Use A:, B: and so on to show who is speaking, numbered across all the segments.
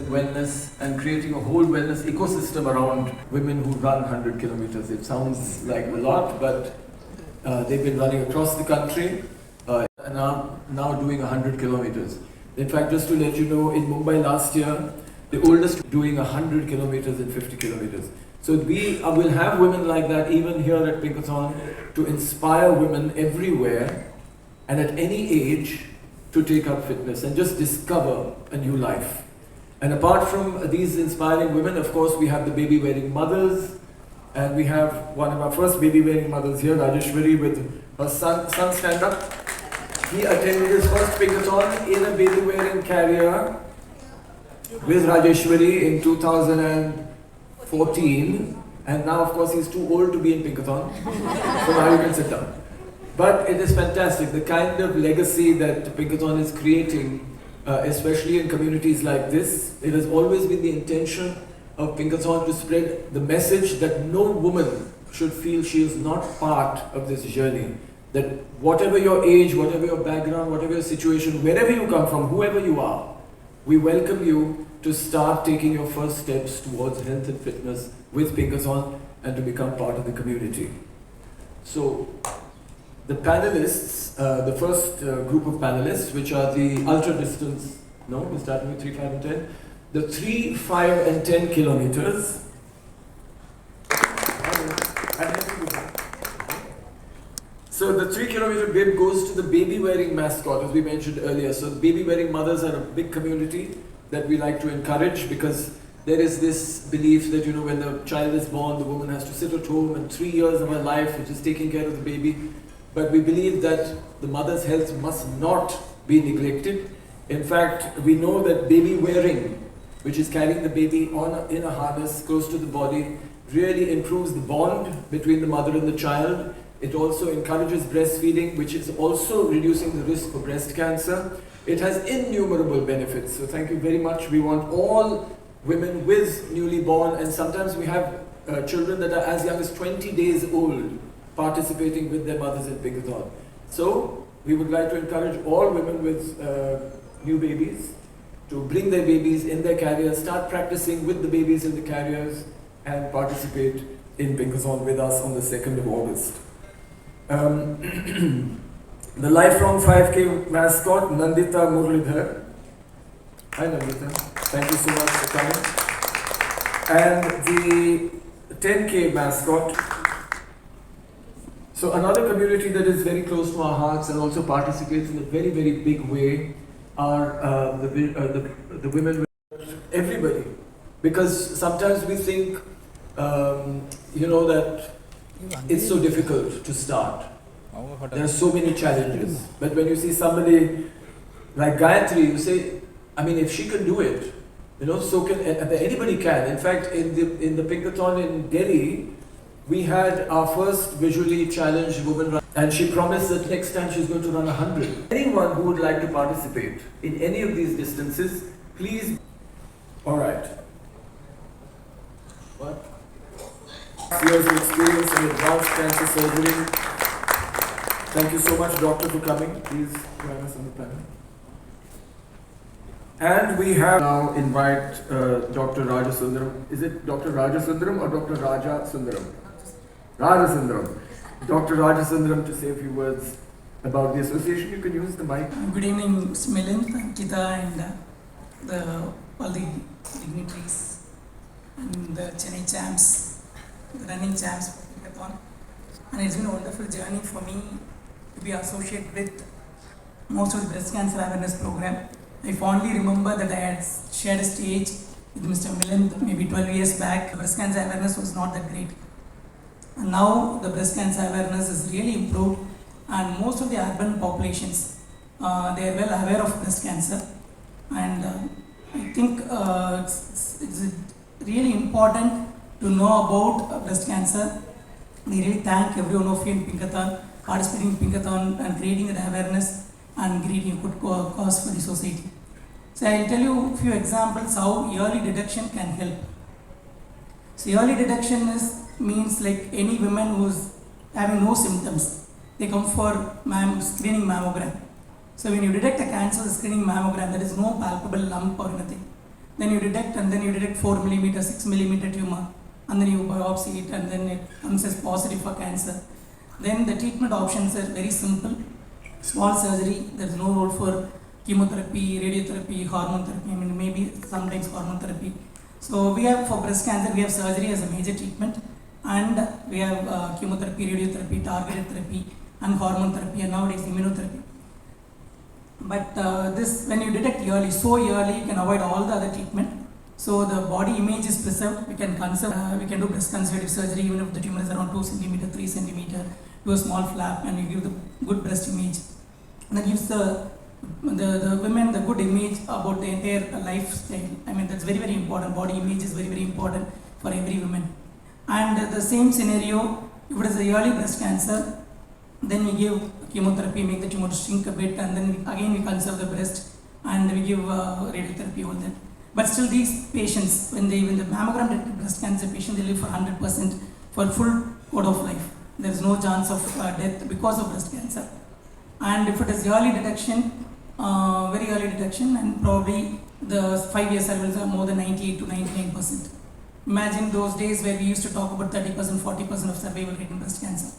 A: wellness and creating a whole wellness ecosystem around women who run 100 kilometers. It sounds like a lot, but they've been running across the country and are now doing 100 kilometers. In fact, just to let you know, in Mumbai last year, the oldest doing 100 kilometers and 50 kilometers. So we will have women like that even here at Pinkathon to inspire women everywhere and at any age to take up fitness and just discover a new life. And apart from these inspiring women, of course, we have the baby-wearing mothers, and we have one of our first baby-wearing mothers here, Rajeshwari, with her son stand up. He attended his first Pinkathon in a baby-wearing carrier with Rajeshwari in 2014, and now, of course, he's too old to be in Pinkathon, so now you can sit down. But it is fantastic, the kind of legacy that Pinkathon is creating, especially in communities like this. It has always been the intention of Pinkathon to spread the message that no woman should feel she is not part of this journey. That whatever your age, whatever your background, whatever your situation, wherever you come from, whoever you are, we welcome you to start taking your first steps towards health and fitness with Pinkathon and to become part of the community. So, the panelists, the first group of panelists, which are the ultra distance, no, we're starting with 3, 5 and 10. The 3, 5 and 10 kilometers. So the 3 kilometer bib goes to the baby wearing mascot, as we mentioned earlier. So the baby wearing mothers are a big community that we like to encourage, because there is this belief that, you know, when the child is born, the woman has to sit at home, and 3 years of her life, which is taking care of the baby. But we believe that the mother's health must not be neglected. In fact, we know that baby wearing, which is carrying the baby in a harness close to the body, really improves the bond between the mother and the child. It also encourages breastfeeding, which is also reducing the risk for breast cancer. It has innumerable benefits. So thank you very much. We want all women with newly born, and sometimes we have children that are as young as 20 days old, participating with their mothers in Pinkathon. So we would like to encourage all women with new babies to bring their babies in their carriers, start practicing with the babies in the carriers, and participate in Pinkathon with us on the 2nd of August. The lifelong 5K mascot, Nandita Murlidhar. Hi Nandita, thank you so much for coming. And the 10K mascot. So another community that is very close to our hearts and also participates in a very, very big way are the women, everybody. Because sometimes we think, you know, that it's so difficult to start. There are so many challenges. But when you see somebody like Gayatri, you say, I mean, if she can do it, you know, so can anybody can. In fact, in the Pinkathon in Delhi, we had our first visually challenged woman run, and she promised that next time she's going to run 100. Anyone who would like to participate in any of these distances, please. All right. What? Years of experience in advanced cancer surgery. Thank you so much, doctor, for coming. Please join us on the panel. And we have now invite Dr. Raja Sundaram. Is it Dr. Raja Sundaram or Dr. Raja Sundaram? Raja Sundaram. Dr. Raja Sundaram to say a few words about the association. You can use the mic.
B: Good evening, Mr. Milind, Ankita, and all the dignitaries and the Chennai champs, the running champs for Pinkathon. And it's been a wonderful journey for me to be associated with most of the breast cancer awareness program. I fondly remember that I had shared a stage with Mr. Milind maybe 12 years back. Breast cancer awareness was not that great. And now the breast cancer awareness is really improved, and most of the urban populations, they are well aware of breast cancer. And I think it's really important to know about breast cancer. We really thank every one of you in Pinkathon, participating in Pinkathon and creating that awareness and creating a good cause for the society. So I'll tell you a few examples how early detection can help. So early detection means like any woman who's having no symptoms, they come for screening mammogram. So when you detect a cancer screening mammogram, there is no palpable lump or anything. then you detect, and then you detect 4 millimeter, 6 millimeter tumor, and then you biopsy it, and then it comes as positive for cancer. Then the treatment options are very simple. Small surgery, there is no role for chemotherapy, radiotherapy, hormone therapy, I mean maybe sometimes hormone therapy. So we have, for breast cancer, we have surgery as a major treatment, and we have chemotherapy, radiotherapy, targeted therapy, and hormone therapy, and nowadays immunotherapy. But this, when you detect early, so early, you can avoid all the other treatment. So the body image is preserved. We can conserve, we can do breast conservative surgery even if the tumor is around 2 centimeter, 3 centimeter, do a small flap, and you give the good breast image. And that gives the women the good image about the entire lifestyle. I mean, that's very, very important. Body image is very, very important for every woman. And the same scenario, if it is a early breast cancer, then we give chemotherapy, make the tumor shrink a bit, and then again we conserve the breast, and we give radiotherapy, all that. But still, these patients, when the mammogram detected breast cancer patient, they live for 100% for full course of life. There is no chance of death because of breast cancer. And if it is early detection, very early detection, and probably the 5-year survivals are more than 98 to 99%. Imagine those days where we used to talk about 30%, 40% of survival rate in breast cancer.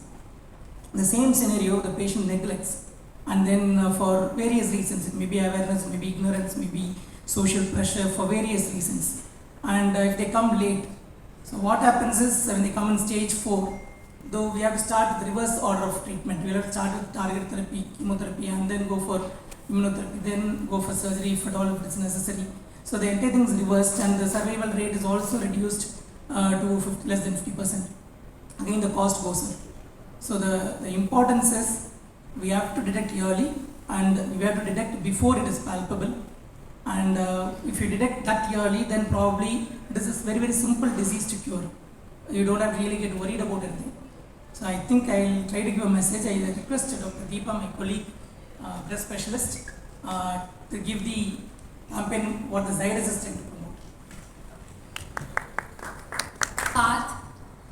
B: The same scenario, the patient neglects, and then for various reasons, it may be awareness, maybe ignorance, maybe social pressure, for various reasons. And if they come late, so what happens is when they come in stage 4, though we have to start with reverse order of treatment. We have to start with targeted therapy, chemotherapy, and then go for immunotherapy, then go for surgery if at all if it's necessary. So the entire thing is reversed, and the survival rate is also reduced to less than 50%. Again, the cost goes up. So the importance is we have to detect early, and we have to detect before it is palpable. And if you detect that early, then probably this is very, very simple disease to cure. You don't have to really get worried about anything. So I think I'll try to give a message. I request Dr. Deepa, my colleague, breast specialist, to give the campaign what the Zydus is trying to promote.
C: Path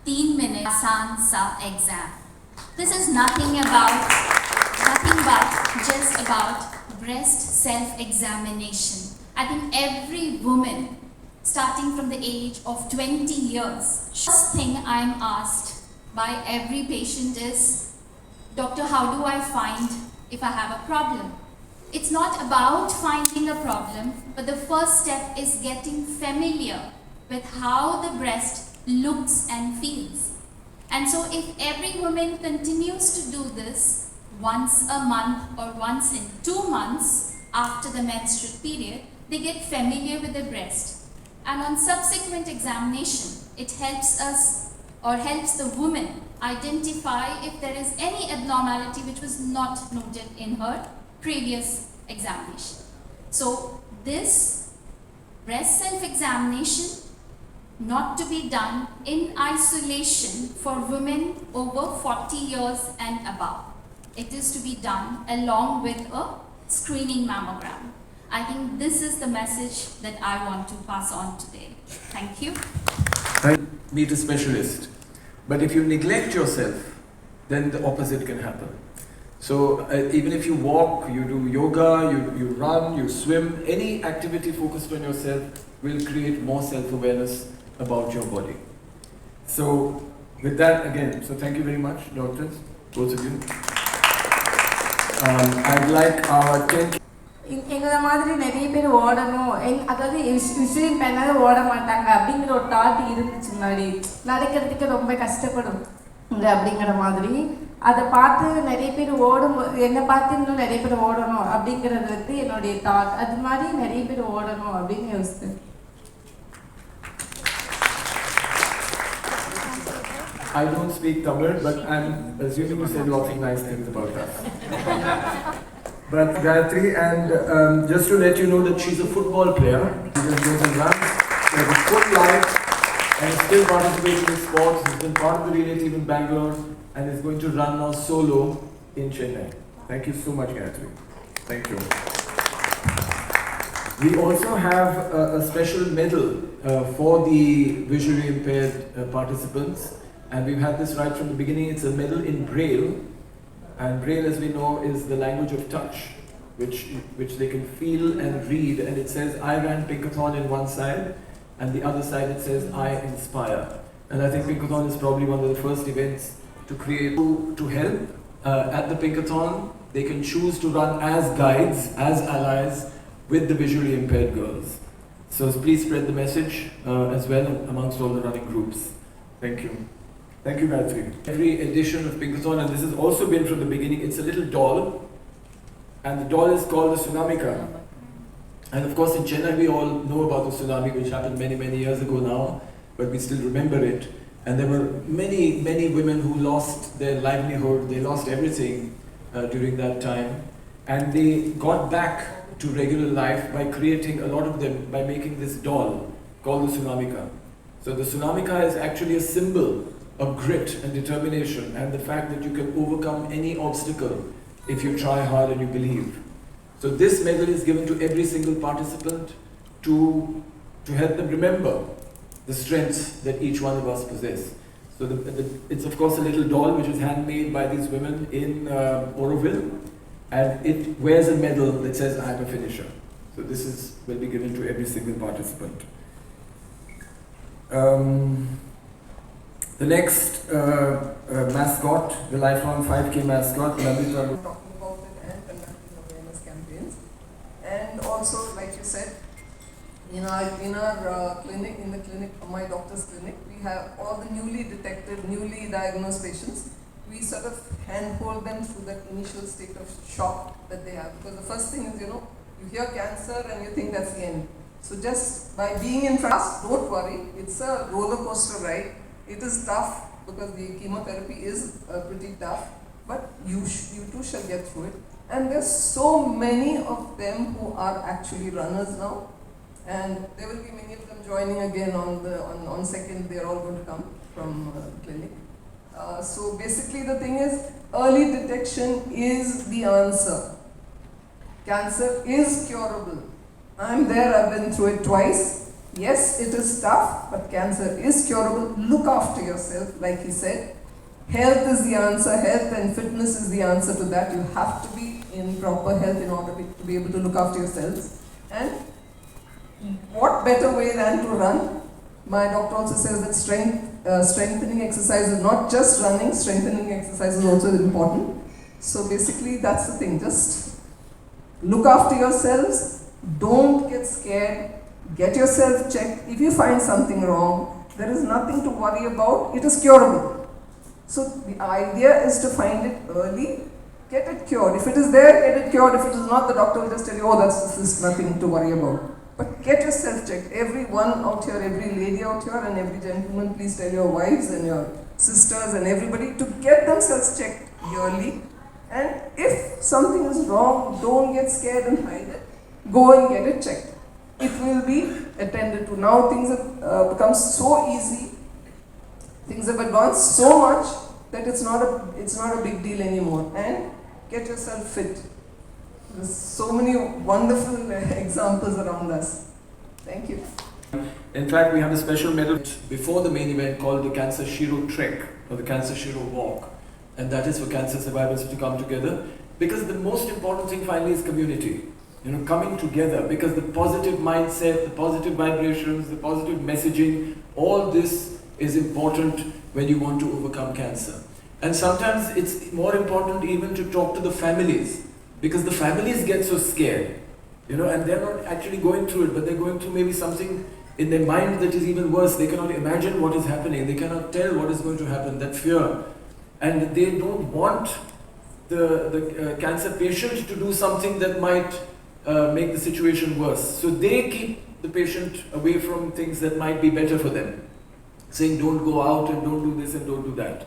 C: 3 minutes आसान सा exam. This is nothing but just about breast self-examination. I think every woman, starting from the age of 20 years, first thing I am asked by every patient is, Doctor, how do I find if I have a problem? It's not about finding a problem, but the first step is getting familiar with how the breast looks and feels. And so if every woman continues to do this once a month or once in 2 months after the menstrual period, they get familiar with the breast. And on subsequent examination, it helps us or helps the woman identify if there is any abnormality which was not noted in her previous examination. So this breast self-examination not to be done in isolation for women over 40 years and above. It is to be done along with a screening mammogram. I think this is the message that I want to pass on today. Thank you.
A: Meet a specialist. But if you neglect yourself, then the opposite can happen. So even if you walk, you do yoga, you run, you swim, any activity focused on yourself will create more self-awareness about your body. So with that, again, so thank you very much, doctors, both of you. I'd like our 10.
D: எங்களை மாதிரி நிறைய பேர் ஓடணும், அதாவது usually பெண்ணாவது ஓட மாட்டாங்க அப்படிங்கிற ஒரு தாட் இருந்துச்சு முன்னாடி. நடக்கிறதுக்கு ரொம்ப கஷ்டப்படும் அப்படிங்கிற மாதிரி அதை பார்த்து நிறைய பேர் என்னை பார்த்து இன்னும் நிறைய பேர் ஓடணும் அப்படிங்கிறது வந்து என்னுடைய தாட். அது மாதிரி நிறைய பேர் ஓடணும் அப்படின்னு யோசித்தேன்.
A: I don't speak Tamil, but I'm assuming you said lots of nice things about us. But Gayatri, and just to let you know that she's a football player. She just goes and runs. She has a full life and still participates in sports. She's been part of the relay team in Bangalore and is going to run now solo in Chennai. Thank you so much, Gayatri. Thank you. We also have a special medal for the visually impaired participants. And we've had this right from the beginning. It's a medal in Braille. And Braille, as we know, is the language of touch. which they can feel and read, and it says I ran Pinkathon in one side, and the other side it says I inspire. And I think Pinkathon is probably one of the first events to create to help. At the Pinkathon, they can choose to run as guides, as allies with the visually impaired girls. So please spread the message as well amongst all the running groups. Thank you. Thank you, Gayatri. Every edition of Pinkathon, and this has also been from the beginning, it's a little doll, and the doll is called the Tsunamika. And of course in Chennai we all know about the tsunami, which happened many, many years ago now, but we still remember it. And there were many, many women who lost their livelihood, they lost everything during that time. And they got back to regular life by creating, a lot of them, by making this doll called the Tsunamika. So the Tsunamika is actually a symbol of grit and determination, and the fact that you can overcome any obstacle if you try hard and you believe. So this medal is given to every single participant to help them remember the strengths that each one of us possess. So it's of course a little doll which is handmade by these women in Oroville, and it wears a medal that says I'm a finisher. So this will be given to every single participant. The next mascot, the lifelong 5K mascot, Lalita.
E: Talking about it and conducting awareness campaigns. And also, like you said, in our clinic, my doctor's clinic, we have all the newly detected, newly diagnosed patients. We sort of handhold them through that initial state of shock that they have. Because the first thing is, you hear cancer and you think that's the end. So just by being in front, don't worry, it's a roller coaster ride. It is tough because the chemotherapy is pretty tough, but you too shall get through it. And there's so many of them who are actually runners now, and there will be many of them joining again on 2nd. They're all going to come from the clinic. So basically the thing is, early detection is the answer. Cancer is curable. I'm there, I've been through it twice. Yes, it is tough, but cancer is curable. Look after yourself, like he said. Health is the answer. Health and fitness is the answer to that. You have to be in proper health in order to be able to look after yourselves. And what better way than to run? My doctor also says that strengthening exercise is not just running, strengthening exercise is also important. So basically that's the thing, just look after yourselves, don't get scared, get yourself checked. If you find something wrong, there is nothing to worry about, it is curable. So the idea is to find it early, get it cured. If it is there, get it cured. If it is not, the doctor will just tell you, oh, this is nothing to worry about. But get yourself checked. Everyone out here, every lady out here and every gentleman, please tell your wives and your sisters and everybody to get themselves checked yearly. And if something is wrong, don't get scared and hide it. Go and get it checked. It will be attended to. Now things have become so easy. Things have advanced so much that it's not a big deal anymore. And get yourself fit. There's so many wonderful examples around us. Thank you.
A: In fact, we have a special medal before the main event called the Cancer Shiro Trek or the Cancer Shiro Walk, and that is for cancer survivors to come together, because the most important thing finally is community. Coming together, because the positive mindset, the positive vibrations, the positive messaging, all this is important when you want to overcome cancer. And sometimes it's more important even to talk to the families, because the families get so scared, and they're not actually going through it, but they're going through maybe something in their mind that is even worse. They cannot imagine what is happening, they cannot tell what is going to happen, that fear. And they don't want the cancer patient to do something that might make the situation worse. So they keep the patient away from things that might be better for them, saying don't go out and don't do this and don't do that.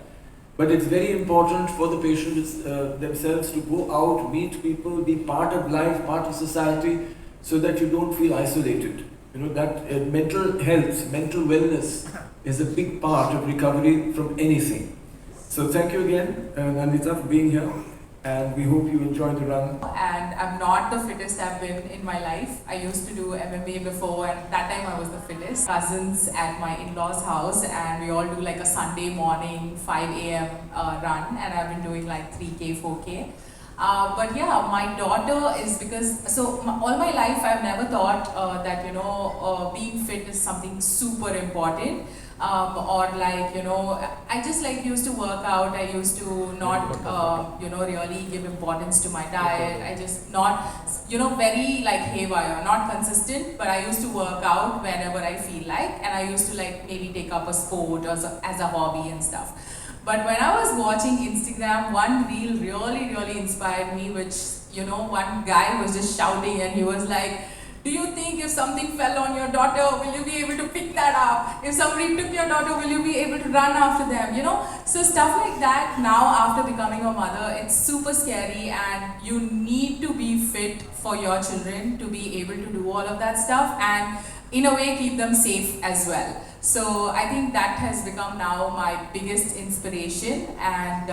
A: But it's very important for the patients themselves to go out, meet people, be part of life, part of society, so that you don't feel isolated. That mental health, mental wellness is a big part of recovery from anything. So thank you again, Nandita, for being here. And we hope you enjoy the run.
F: And I'm not the fittest I've been in my life. I used to do MMA before, and that time I was the fittest. Cousins at my in-laws' house, and we all do like a Sunday morning 5 a.m. Run, and I've been doing like 3K, 4K. But yeah, my daughter is all my life I've never thought that being fit is something super important. Or like I just like used to work out. I used to not really give importance to my diet. I just not very like haywire, not consistent. But I used to work out whenever I feel like, and I used to like maybe take up a sport or as a hobby and stuff. But when I was watching Instagram, one reel really inspired me, which one guy was just shouting and he was like, do you think if something fell on your daughter, will you be able to pick that up? If somebody took your daughter, will you be able to run after them? So stuff like that. Now after becoming a mother, it's super scary, and you need to be fit for your children to be able to do all of that stuff, and in a way keep them safe as well. So I think that has become now my biggest inspiration, and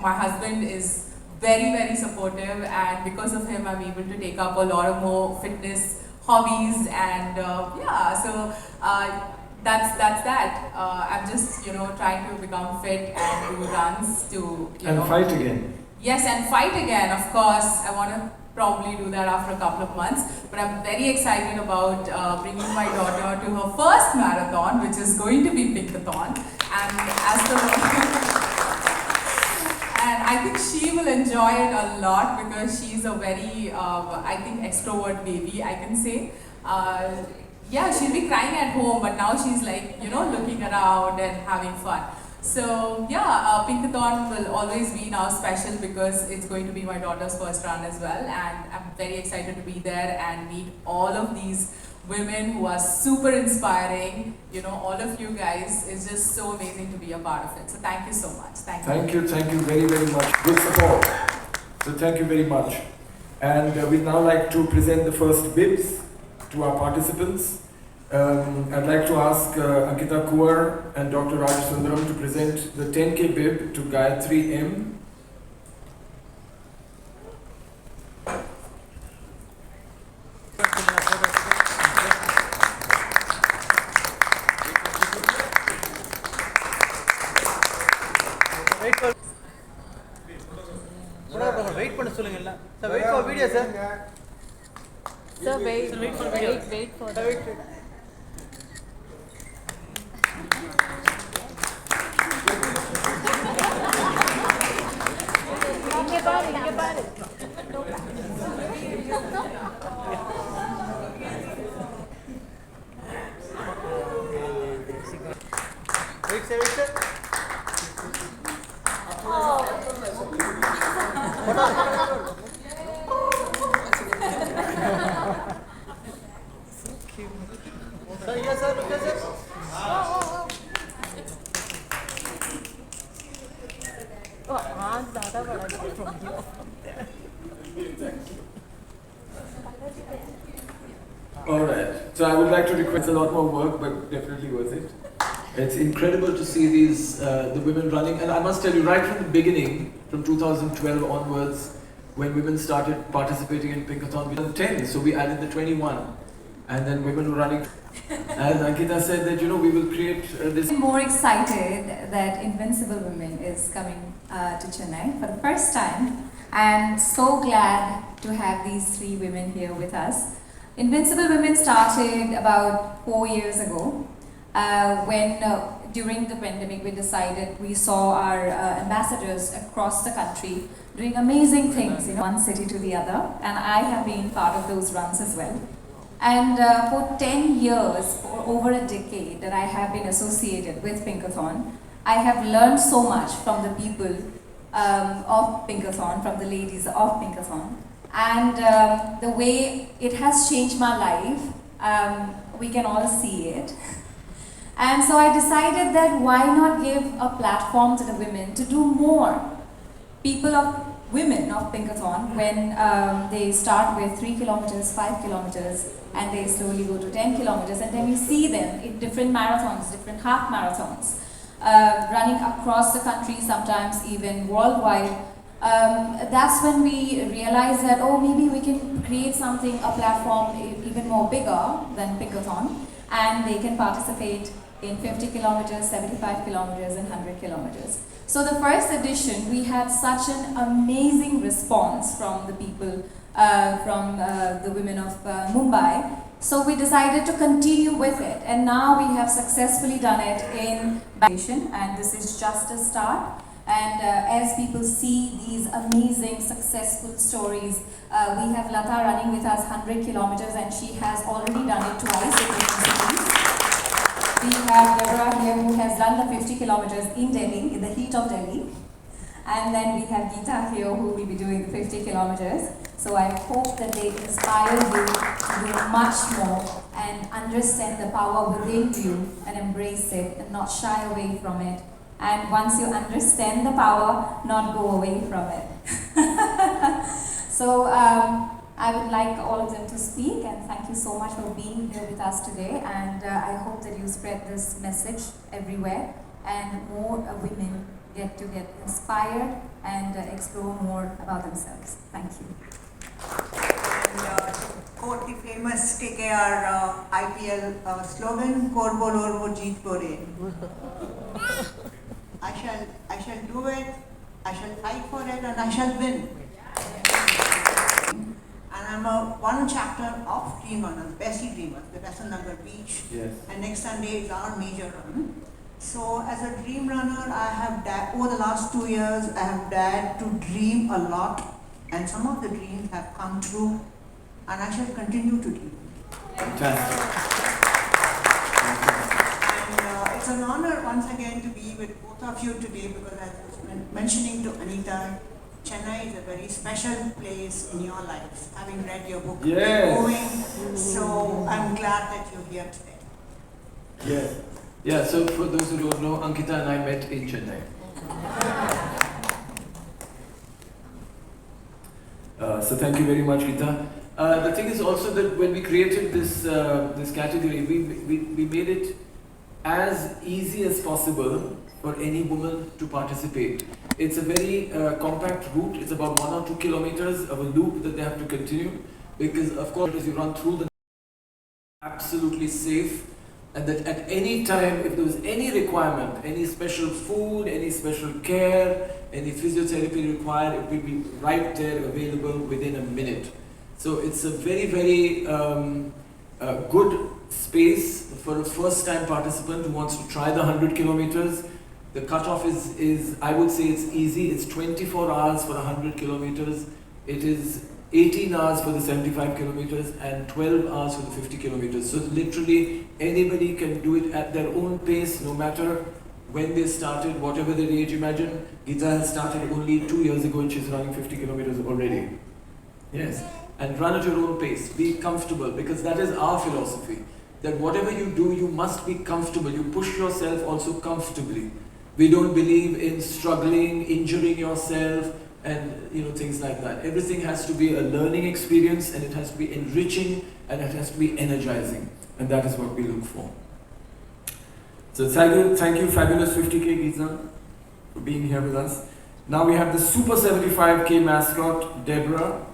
F: my husband is very supportive, and because of him I'm able to take up a lot of more fitness hobbies, and that's that. I'm just trying to become fit and do runs to
A: And fight again.
F: Yes, and fight again, of course. I want to probably do that after a couple of months, but I'm very excited about bringing my daughter to her first marathon, which is going to be Pinkathon, and I think she will enjoy it a lot because she's a very I think extrovert baby, I can say. Yeah, she'll be crying at home, but now she's like looking around and having fun. So yeah, Pinkathon will always be now special because it's going to be my daughter's first run as well, and I'm very excited to be there and meet all of these women who are super inspiring. All of you guys, it's just so amazing to be a part of it. So thank you so much.
A: Thank you very much. Good support. So thank you very much. And we'd now like to present the first bibs to our participants. I'd like to ask Ankita Kuar and Dr. Raj Sundaram to present the 10K bib to Gayatri M.
G: Wait பண்ண சொல்லுங்க. Sir, wait for video, sir.
D: Sir, wait for video. Wait for the இங்க பாரு.
G: Wait, sir. Sir, yes, sir. Look, sir.
D: ज़्यादा बड़ा
A: Alright, so I would like to request a lot more work, but definitely worth it. It's incredible to see these the women running, and I must tell you, right from the beginning, from 2012 onwards, when women started participating in Pinkathon, we had 10, so we added the 21, and then women were running. And Ankita said that we will create this.
H: I'm more excited that Invincible Women is coming to Chennai for the first time, and so glad to have these 3 women here with us. Invincible Women started about 4 years ago when during the pandemic we decided, we saw our ambassadors across the country doing amazing things in one city to the other, and I have been part of those runs as well. And for 10 years, for over a decade that I have been associated with Pinkathon, I have learned so much from the people of Pinkathon, from the ladies of Pinkathon. And the way it has changed my life, we can all see it. And so I decided that why not give a platform to the women to do more. Women of Pinkathon, when they start with 3 kilometers, 5 kilometers, and they slowly go to 10 kilometers, and then we see them in different marathons, different half marathons, running across the country, sometimes even worldwide. That's when we realize that, maybe we can create something, a platform even more bigger than Pinkathon, and they can participate in 50 kilometers, 75 kilometers, and 100 kilometers. So the first edition, we had such an amazing response from the people, from the women of Mumbai. So we decided to continue with it, and now we have successfully done it in Bangladesh, and this is just a start. And as people see these amazing successful stories, we have Lata running with us 100 kilometers, and she has already done it twice in different cities. We have Deborah here who has done the 50 kilometers in Delhi, in the heat of Delhi. And then we have Geeta here who will be doing the 50 kilometers. So I hope that they inspire you to do much more and understand the power within you and embrace it and not shy away from it. And once you understand the power, not go away from it. So I would like all of them to speak, and thank you so much for being here with us today. And I hope that you spread this message everywhere and more women get inspired and explore more about themselves. Thank you.
I: And quote the famous KKR IPL slogan, "Kor bolo wo jeet bole." I shall do it, I shall fight for it, and I shall win. And I'm one chapter of Dream Runners, Bessie Dreamers, the Besant Nagar Beach.
A: Yes.
I: And next Sunday is our major run. So as a dream runner, I have over the last 2 years, I have dared to dream a lot, and some of the dreams have come true, and I shall continue to dream.
A: Fantastic.
I: And it's an honor once again to be with both of you today, because as I was mentioning to Anita, Chennai is a very special place in your lives, having read your book.
A: Yes.
I: So I'm glad that you're here today.
A: Yes. Yeah, so for those who don't know, Ankita and I met in Chennai. So thank you very much, Geeta. The thing is also that when we created this category, we made it as easy as possible for any woman to participate. It's a very compact route. It's about 1 or 2 kilometers of a loop that they have to continue, because of course as you run through the absolutely safe, and that at any time, if there was any requirement, any special food, any special care, any physiotherapy required, it will be right there available within a minute. So it's a very, very good space for a first-time participant who wants to try the 100 kilometers. The cutoff is, I would say it's easy. It's 24 hours for 100 kilometers. It is 18 hours for the 75 kilometers and 12 hours for the 50 kilometers. So literally anybody can do it at their own pace, no matter when they started, whatever their age. Imagine Geeta has started only 2 years ago and she's running 50 kilometers already. Yes, and run at your own pace. Be comfortable, because that is our philosophy. That whatever you do, you must be comfortable. You push yourself also comfortably. We don't believe in struggling, injuring yourself, and things like that. Everything has to be a learning experience, and it has to be enriching, and it has to be energizing, and that is what we look for. So thank you fabulous 50K Geeta for being here with us. Now we have the Super 75K mascot, Deborah.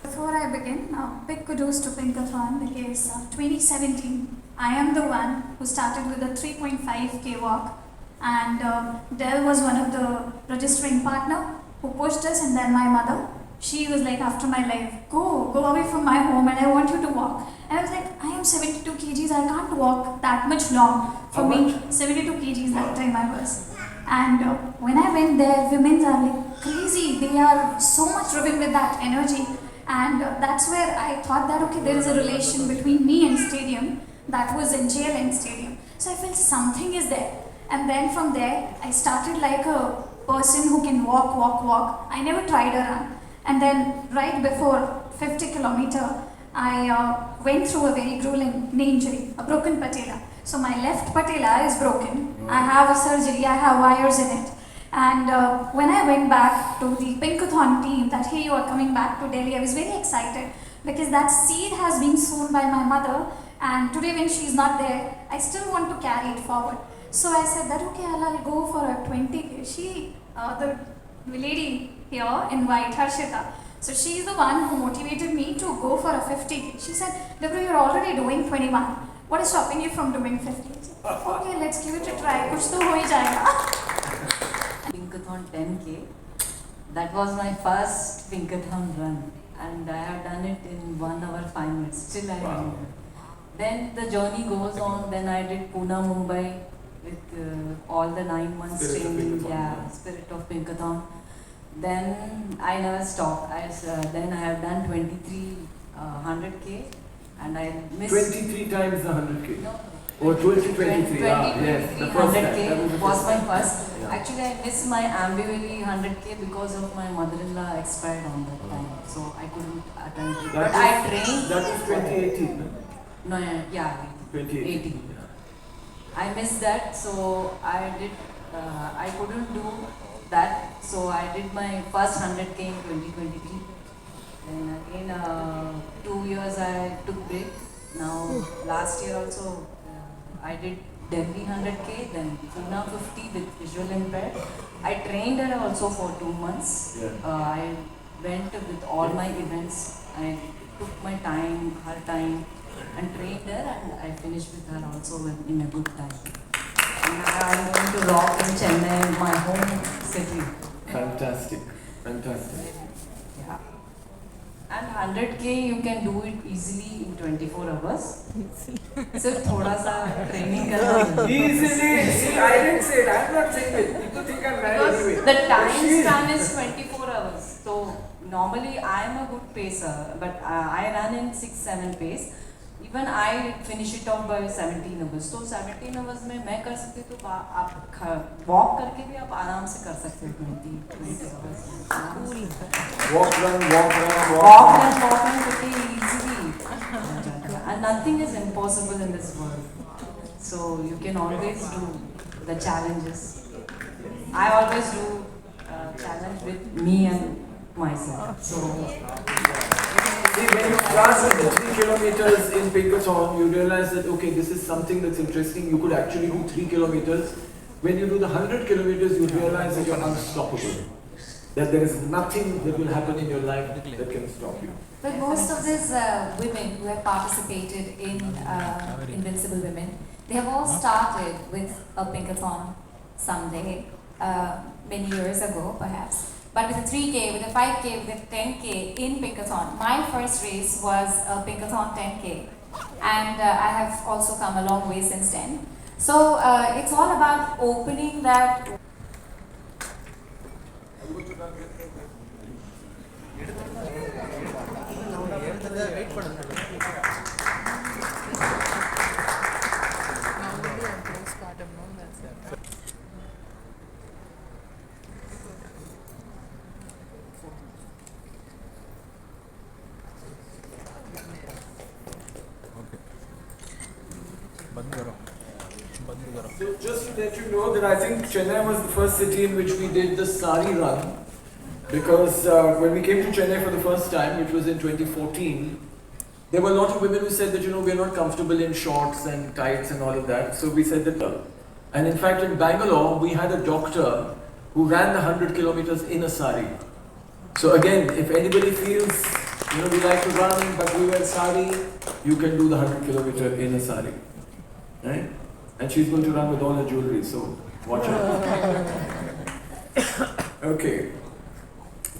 C: Before I begin, big kudos to Pinkathon, because 2017, I am the one who started with a 3.5K walk, and Del was one of the registering partner who pushed us, and then my mother. She was like, after my life, go away from my home, and I want you to walk. And I was like, I am 72 kgs, I can't walk that much long. For me, 72 kgs that time I was. And when I went there, women are like crazy. They are so much driven with that energy. And that's where I thought that, okay, there is a relation between me and stadium. That was in JLN Stadium. So I felt something is there. And then from there, I started like a person who can walk. I never tried a run. And then right before 50 kilometer, I went through a very grueling knee injury, a broken patella. So my left patella is broken. I have a surgery, I have wires in it. And when I went back to the Pinkathon team that, hey, you are coming back to Delhi, I was very excited, because that seed has been sown by my mother, and today when she is not there, I still want to carry it forward. So I said that, okay, I'll go for a 20K. She, the lady here in white, Harshita, so she is the one who motivated me to go for a 50K. She said, Deborah, you're already doing 21.
J: what is stopping you from doing 50? Okay, let's give it a try. कुछ तो हो ही जाएगा.
H: Pinkathon 10K. That was my first Pinkathon run, and I have done it in 1 hour 5 minutes. Still I remember. Then the journey goes on. Then I did Pune, Mumbai with all the 9 months training. Yeah, Spirit of Pinkathon. Then I never stopped. Then I have done 23 100K, and I missed
A: 23 times the 100K.
H: No.
A: Oh, 2023. Yes, the first time.
H: 100K
A: That
H: was my
A: time.
H: first.
A: Yeah.
H: Actually, I missed my Ambivali 100K because of my mother-in-law expired on that time, so I couldn't attend it. But I trained.
A: That was 2018. No?
H: No, yeah,
A: 2018.
H: 18. I missed that, so I did. I couldn't do that, so I did my first 100K in 2023. Then again, 2 years I took break. Now last year also I did Delhi 100K, then Pune 50 with visual impaired. I trained her also for 2 months.
A: Yeah.
H: I went with all my events. I took my time, her time, and trained her, and I finished with her also in a good time. And now I'm going to rock in Chennai, my home city.
A: Fantastic. Fantastic.
H: Yeah. And 100K you can do it easily in 24 hours. सिर्फ थोड़ा सा training करना है.
A: Easily. See, I didn't say it. I'm not saying it. People think I'm mad anyway.
H: The time span is 24 hours. So normally I am a good pacer, but I run in 6-7 pace. Even I finish it off by 17 hours. So 17 hours में मैं कर सकती हूँ, तो आप walk करके भी आप आराम से कर सकते हो 20 hours.
A: Walk, run,
H: Walk run करके easily. And nothing is impossible in this world. So you can always do the challenges. I always do challenge with me and myself. So.
A: See, when you start with the 3 kilometers in Pinkathon, you realize that, okay, this is something that's interesting. You could actually do 3 kilometers. When you do the 100 kilometers, you realize that you're unstoppable. That there is nothing that will happen in your life that can stop you.
H: But most of these women who have participated in Invincible Women, they have all started with a Pinkathon someday, many years ago perhaps. But with a 3K, with a 5K, with a 10K in Pinkathon. My first race was a Pinkathon 10K, and I have also come a long way since then. So it's all about opening that.
G: Wait பண்ணுங்க.
A: So just to let you know that I think Chennai was the first city in which we did the sari run, because when we came to Chennai for the first time, which was in 2014, there were a lot of women who said that, you know, we are not comfortable in shorts and tights and all of that. So we said that, and in fact in Bangalore we had a doctor who ran the 100 kilometers in a sari. So again, if anybody feels, you know, we like to run but we wear sari, you can do the 100 kilometer in a sari, right? And she's going to run with all her jewelry, so watch out. Okay.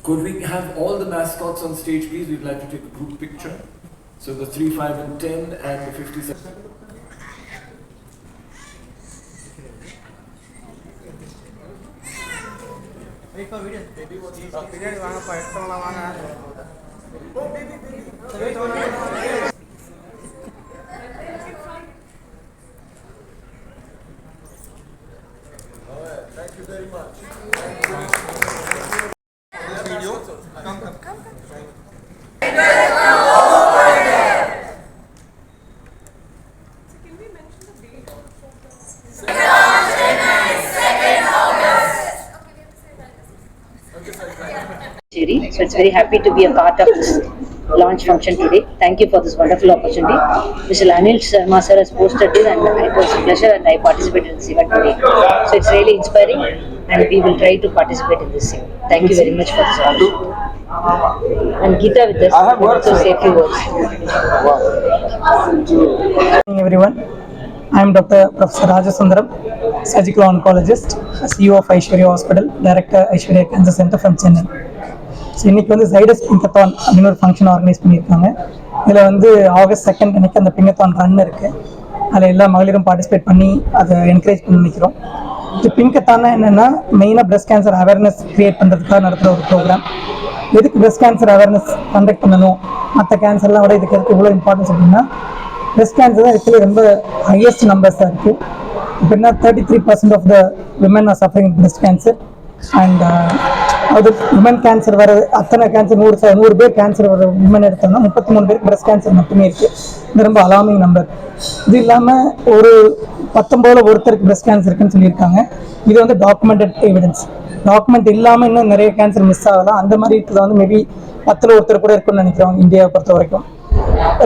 A: Could we have all the mascots on stage, please? We'd like to take a group picture. So the 3, 5 and 10 and the 57.
G: Wait for video. Biryani வாங்கப்பா, எடுத்தவங்களா வாங்க.
A: Thank you very much.
G: Video. Come.
K: So it's very happy to be a part of this launch function today. Thank you for this wonderful opportunity. Mr. Anil Sharma sir has posted this, and it was a pleasure, and I participated in this event today. So it's really inspiring, and we will try to participate in this event. Thank you very much for this opportunity. And Geeta with us.
A: I have words,
K: So
A: sir.
K: say a few words.
G: Good evening, everyone. I am Dr. Professor Rajasundaram, surgical oncologist, CEO of Aishwarya Hospital, Director Aishwarya Cancer Center from Chennai. So இன்றைக்கி வந்து சைடஸ் பிங்கத்தான் அப்படின்னு ஒரு function organise பண்ணியிருக்காங்க. இதில் வந்து August 2 அன்றைக்கி அந்த பிங்கத்தான் run இருக்குது. அதில் எல்லா மகளிரும் பார்ட்டிசிபேட் பண்ணி அதை என்கரேஜ் பண்ணி நிற்கிறோம். இது பிங்கத்தானா என்னென்னா மெயினாக பிரஸ்ட் கேன்சர் அவேர்னஸ் க்ரியேட் பண்ணுறதுக்காக நடத்துகிற ஒரு ப்ரோக்ராம். எதுக்கு பிரஸ்ட் கேன்சர் அவேர்னஸ் கண்டக்ட் பண்ணணும், மற்ற கேன்சர்லாம் விட இதுக்கு எதுக்கு இவ்வளோ இம்பார்ட்டன்ஸ் அப்படின்னா, பிரஸ்ட் கேன்சர் தான் ஆக்சுவலி ரொம்ப ஹையஸ்ட் நம்பர்ஸாக இருக்குது. இப்படின்னா 33% of the women are suffering breast cancer. And அது விமன் கேன்சர் வர அத்தனை கேன்சர் 100 பேர் கேன்சர் வர விமன் எடுத்தோம்னா 33 பேருக்கு பிரஸ்ட் கேன்சர் மட்டுமே இருக்குது. இது ரொம்ப அலார்மிங் நம்பர். இது இல்லாமல் ஒரு 19 ஒருத்தருக்கு பிரஸ்ட் கேன்சர் இருக்குன்னு சொல்லியிருக்காங்க. இது வந்து டாக்குமெண்டட் எவிடன்ஸ். டாக்குமெண்ட் இல்லாமல் இன்னும் நிறைய கேன்சர் மிஸ் ஆகலாம். அந்த மாதிரி இருக்கிறது வந்து மேபி 10 ஒருத்தர் கூட இருக்குன்னு நினைக்கிறோம் இந்தியாவை பொறுத்த வரைக்கும்.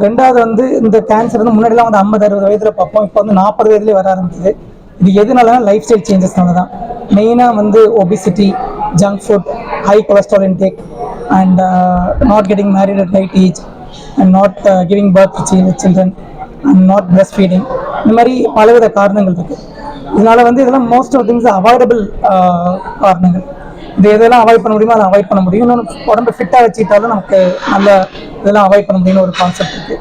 G: ரெண்டாவது வந்து இந்த கேன்சர் வந்து முன்னாடிலாம் வந்து 50-60 வயதில் பார்ப்போம். இப்போ வந்து 40 வயதுலேயே வர ஆரம்பிக்குது. இது எதுனால லைஃப் ஸ்டைல் சேஞ்சஸ்னால தான். மெயினாக வந்து obesity, junk food, high cholesterol intake, and not getting married at right age, and not giving birth to children, and not breast feeding, இந்த மாதிரி பலவித காரணங்கள் இருக்குது. இதனால் வந்து இதெல்லாம் மோஸ்ட் ஆஃப் திங்ஸ் அவாய்டபிள் காரணங்கள். இது எதெல்லாம் அவாய்ட் பண்ண முடியுமோ அதை அவாய்ட் பண்ண முடியும். இன்னொன்று உடம்பு ஃபிட்டாக வச்சுக்கிட்டாலும் நமக்கு நல்ல இதெல்லாம் அவாய்ட் பண்ண முடியும்னு ஒரு கான்செப்ட் இருக்குது.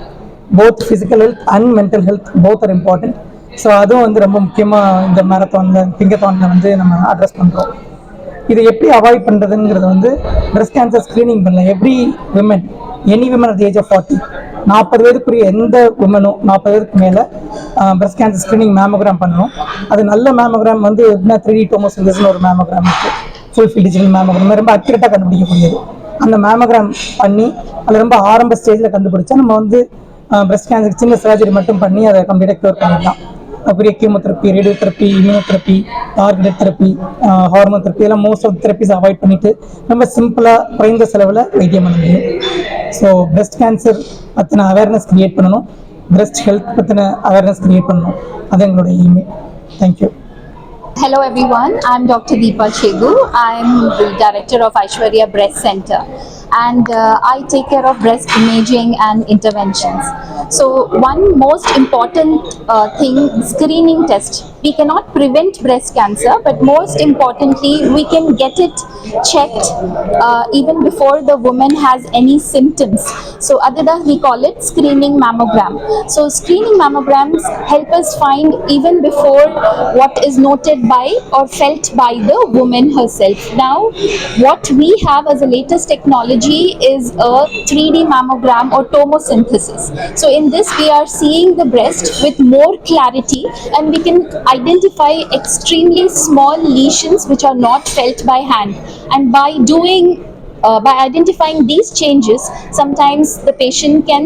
G: Both physical health and mental health both are important. So அதுவும் வந்து ரொம்ப முக்கியமாக இந்த மேரத்தானில் பிங்கத்தானில் வந்து நம்ம அட்ரஸ் பண்ணுறோம். இதை எப்படி அவாய்ட் பண்ணுறதுங்கிறது வந்து பிரஸ்ட் கேன்சர் ஸ்க்ரீனிங் பண்ணலாம். Every women, any women at age of 40, 40 வயதுக்குரிய எந்த விமனும் 40 வயதுக்கு மேலே பிரஸ்ட் கேன்சர் ஸ்க்ரீனிங் மேமோகிராம் பண்ணணும். அது நல்ல மேமோகிராம் வந்து எப்படின்னா 3D டோமோசிந்தசிஸ்னு ஒரு மேமோகிராம் இருக்குது. ஃபுல் ஃபீல்ட் டிஜிட்டல் மேமோகிராம் ரொம்ப அக்யூரேட்டாக கண்டுபிடிக்கக்கூடியது. அந்த மேமோகிராம் பண்ணி அதில் ரொம்ப ஆரம்ப ஸ்டேஜில் கண்டுபிடிச்சா நம்ம வந்து பிரஸ்ட் கேன்சர் சின்ன சர்ஜரி மட்டும் பண்ணி அதை கம்ப்ளீட்டாக க்யூர் பண்ணிடலாம். பெரிய chemotherapy, radiotherapy, immunotherapy, target therapy, hormone therapy, இதெல்லாம் மோஸ்ட் ஆஃப் தெரப்பிஸ் அவாய்ட் பண்ணிவிட்டு ரொம்ப சிம்பிளாக குறைந்த செலவில் வைத்தியம் பண்ண முடியும். ஸோ பிரஸ்ட் கேன்சர் பற்றின அவேர்னஸ் க்ரியேட் பண்ணணும், பிரஸ்ட் ஹெல்த் பற்றின அவேர்னஸ் க்ரியேட் பண்ணணும். அது எங்களோட எய்மே. Thank you.
L: Hello everyone, I'm Dr. Deepa Chegu. I'm the director of Aishwarya Breast Center, and I take care of breast imaging and interventions. So one most important thing, screening test. We cannot prevent breast cancer, but most importantly we can get it checked even before the woman has any symptoms. So Adida, we call it screening mammogram. So screening mammograms help us find even before what is noted by or felt by the woman herself. Now what we have as a latest technology is a 3D mammogram or tomosynthesis. So in this we are seeing the breast with more clarity, and we can identify extremely small lesions which are not felt by hand. And by identifying these changes, sometimes the patient can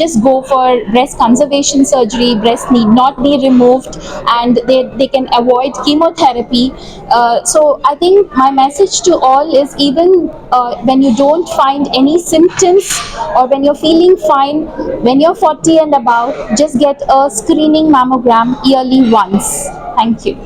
L: just go for breast conservation surgery. Breast need not be removed, and they can avoid chemotherapy. So I think my message to all is, even when you don't find any symptoms or when you're feeling fine, when you're 40 and above, just get a screening mammogram yearly once. Thank you.